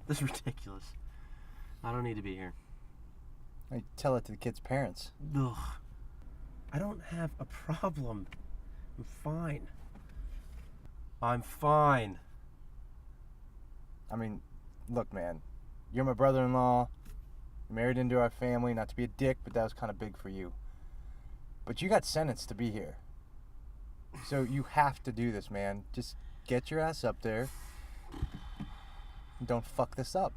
This is ridiculous. I don't need to be here. I tell it to the kid's parents. Ugh. I don't have a problem. I'm fine. I'm fine. I mean, look, man. You're my brother-in-law. Married into our family. Not to be a dick, but that was kind of big for you. But you got sentenced to be here. So you have to do this, man. Just get your ass up there. And don't fuck this up.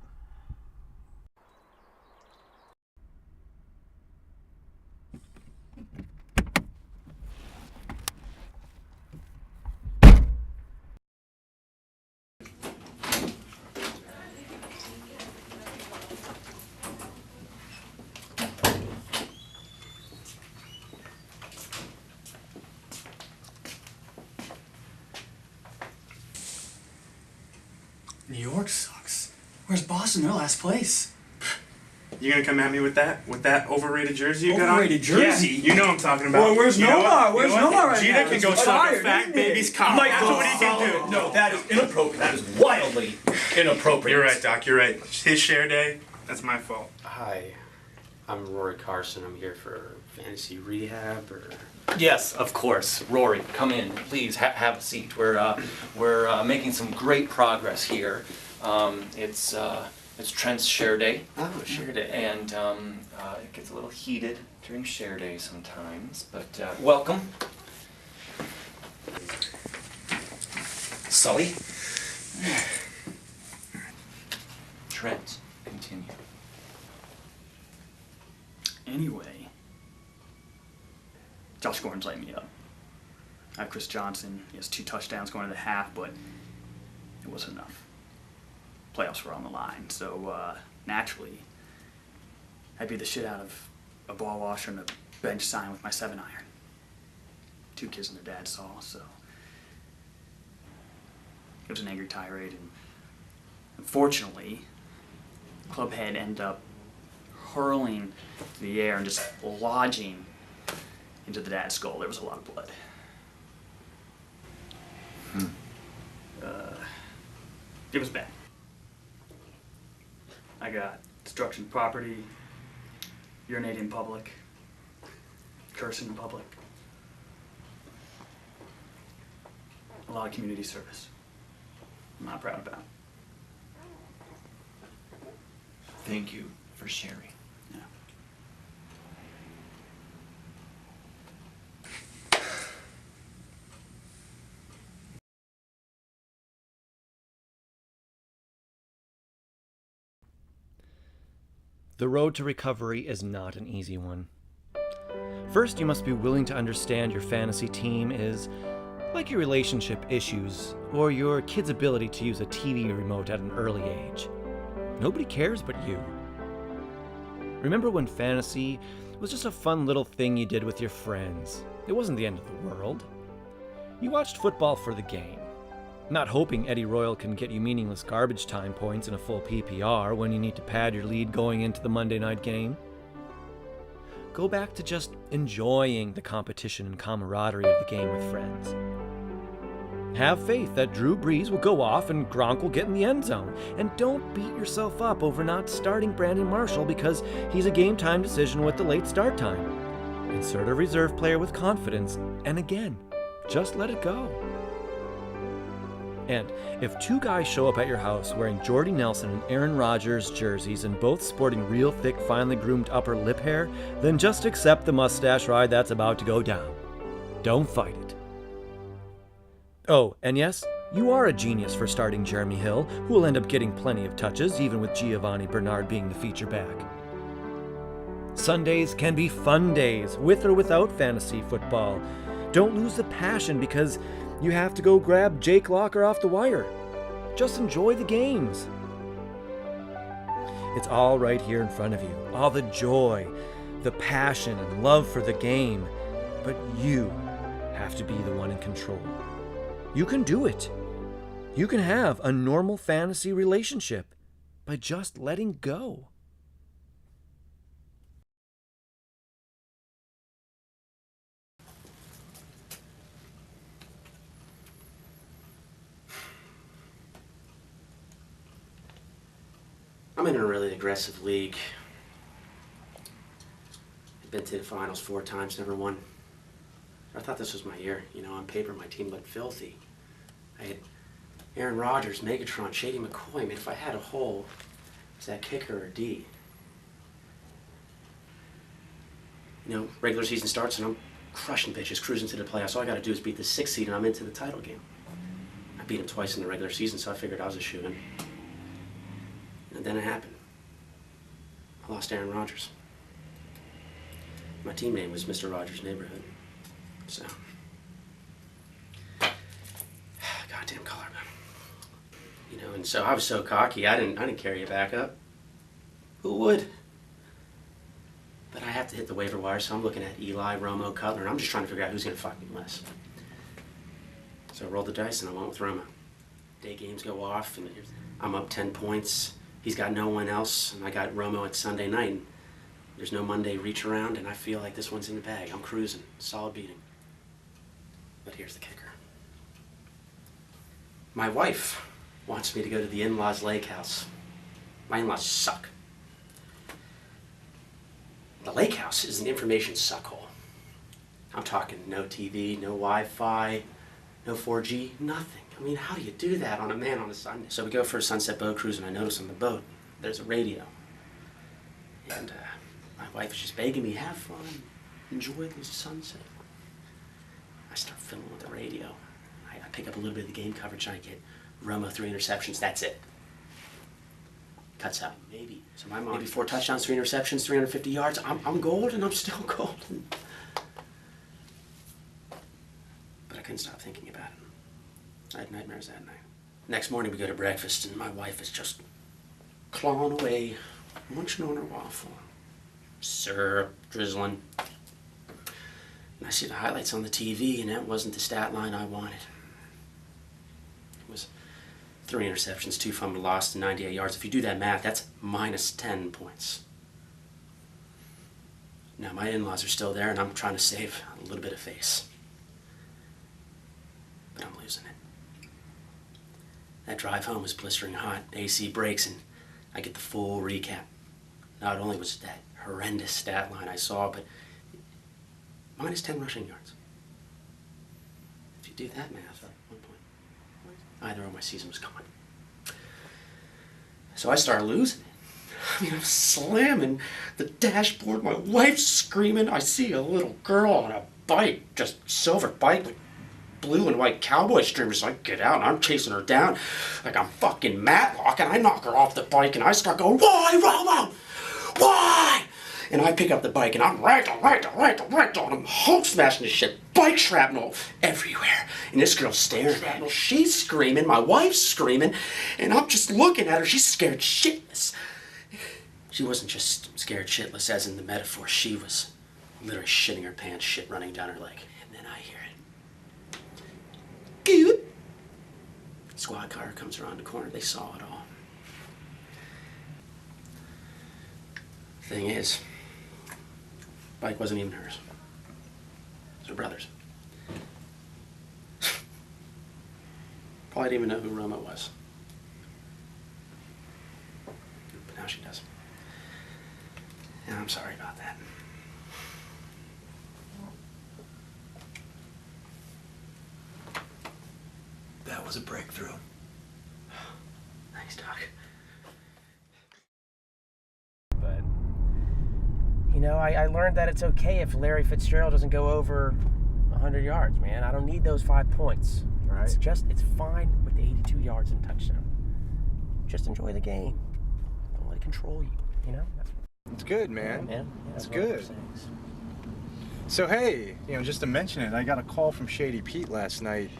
New York sucks. Where's Boston? They're last place. You gonna come at me with that overrated jersey you got on? Overrated jersey? Yeah, you know what I'm talking about. Well, where's Nomar? Where's Nomar right Gina now? can go It's suck a fired, fat isn't it? baby's cock. That's what he can do. No, that is inappropriate. That is wildly inappropriate. You're right, Doc. You're right. It's his share day. That's my fault. Hi, I'm Rory Carson. I'm here for Fantasy Rehab or... Yes, of course. Rory, come in. Please have a seat. We're making some great progress here. It's Trent's share day. Oh, share day. And it gets a little heated during share day sometimes, but welcome. Sully. Trent, continue. Anyway, Josh Gordon's lighting me up. I have Chris Johnson. He has 2 touchdowns going to the half, but it wasn't enough. Playoffs were on the line, so naturally, I beat the shit out of a ball washer and a bench sign with my 7-iron. 2 kids and their dad saw, so it was an angry tirade, and unfortunately, club head ended up hurling through the air and just lodging into the dad's skull. There was a lot of blood. It was bad. I got destruction of property, urinating in public, cursing in public, a lot of community service. I'm not proud about. Thank you for sharing. Yeah. The road to recovery is not an easy one. First, you must be willing to understand your fantasy team is like your relationship issues or your kid's ability to use a TV remote at an early age. Nobody cares but you. Remember when fantasy was just a fun little thing you did with your friends? It wasn't the end of the world. You watched football for the game, not hoping Eddie Royal can get you meaningless garbage time points in a full PPR when you need to pad your lead going into the Monday night game. Go back to just enjoying the competition and camaraderie of the game with friends. Have faith that Drew Brees will go off and Gronk will get in the end zone. And don't beat yourself up over not starting Brandon Marshall because he's a game time decision with the late start time. Insert a reserve player with confidence, and again, just let it go. And if 2 guys show up at your house wearing Jordy Nelson and Aaron Rodgers jerseys and both sporting real thick, finely groomed upper lip hair, then just accept the mustache ride that's about to go down. Don't fight it. Oh, and yes, you are a genius for starting Jeremy Hill, who will end up getting plenty of touches, even with Giovanni Bernard being the feature back. Sundays can be fun days, with or without fantasy football. Don't lose the passion because you have to go grab Jake Locker off the wire. Just enjoy the games. It's all right here in front of you. All the joy, the passion and love for the game. But you have to be the one in control. You can do it. You can have a normal fantasy relationship by just letting go. I'm in a really aggressive league. I've been to the finals 4 times, never won. I thought this was my year. You know, on paper, my team looked filthy. I had Aaron Rodgers, Megatron, Shady McCoy. I mean, if I had a hole, was that kicker or D? You know, regular season starts and I'm crushing bitches, cruising to the playoffs. All I got to do is beat the 6th seed and I'm into the title game. I beat him twice in the regular season, so I figured I was a shoo-in. And then it happened. I lost Aaron Rodgers. My team name was Mr. Rogers' Neighborhood. So, goddamn collarbone. You know, and so I was so cocky. I didn't carry a backup. Who would? But I have to hit the waiver wire, so I'm looking at Eli, Romo, Cutler, and I'm just trying to figure out who's going to fuck me less. So I rolled the dice and I went with Romo. Day games go off, and I'm up 10 points. He's got no one else, and I got Romo at Sunday night. And there's no Monday reach around, and I feel like this one's in the bag. I'm cruising, solid beating. But here's the kicker. My wife wants me to go to the in-laws' lake house. My in-laws suck. The lake house is an information suckhole. I'm talking no TV, no Wi-Fi, no 4G, nothing. I mean, how do you do that on a Sunday? So we go for a sunset boat cruise, and I notice on the boat, there's a radio. And my wife is just begging me, have fun, enjoy the sunset. I start filming with the radio. I pick up a little bit of the game coverage, and I get Romo 3 interceptions, that's it. Cuts out, maybe. So my mom, maybe 4 touchdowns, 3 interceptions, 350 yards. I'm gold, and I'm still golden. But I couldn't stop thinking about it. I had nightmares that night. Next morning we go to breakfast, and my wife is just clawing away, munching on her waffle. Syrup, drizzling. And I see the highlights on the TV, and that wasn't the stat line I wanted. It was 3 interceptions, 2 fumble lost, and 98 yards. If you do that math, that's minus 10 points. Now my in-laws are still there, and I'm trying to save a little bit of face. But I'm losing it. That drive home was blistering hot. AC breaks, and I get the full recap. Not only was it that horrendous stat line I saw, but minus 10 rushing yards. If you do that math, at 1 point, either or my season was gone. So I started losing it. I mean, I'm slamming the dashboard. My wife's screaming. I see a little girl on a bike, just silver bike with blue and white cowboy streamers. So I get out and I'm chasing her down like I'm fucking Matlock, and I knock her off the bike and I start going, "Why, Romo? Why?" And I pick up the bike and I'm right, and I'm Hulk smashing this shit, bike shrapnel everywhere. And this girl's staring at me. She's screaming, my wife's screaming, and I'm just looking at her. She's scared shitless. She wasn't just scared shitless as in the metaphor. She was literally shitting her pants, shit running down her leg. And then I hear it. Good. Squad car comes around the corner. They saw it all. Thing is, bike wasn't even hers. It was her brother's. Probably didn't even know who Roma was. But now she does. And I'm sorry about that. That was a breakthrough. Thanks, Doc. But, you know, I learned that it's okay if Larry Fitzgerald doesn't go over 100 yards, man. I don't need those 5 points. Right. It's fine with 82 yards and touchdown. Just enjoy the game. Don't let it control you, you know? It's good, man. Yeah, It's that's what I'm good. saying. So hey, just to mention it, I got a call from Shady Pete last night.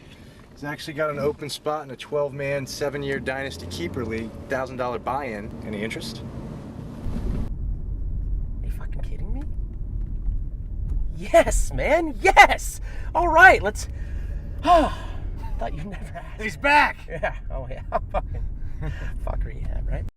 He's actually got an open spot in a 12-man, 7-year Dynasty Keeper League, $1,000 buy-in. Any interest? Are you fucking kidding me? Yes, man, yes! All right, let's... Oh, thought you'd never ask. He's back! Yeah, oh yeah, fuck Rehab, right?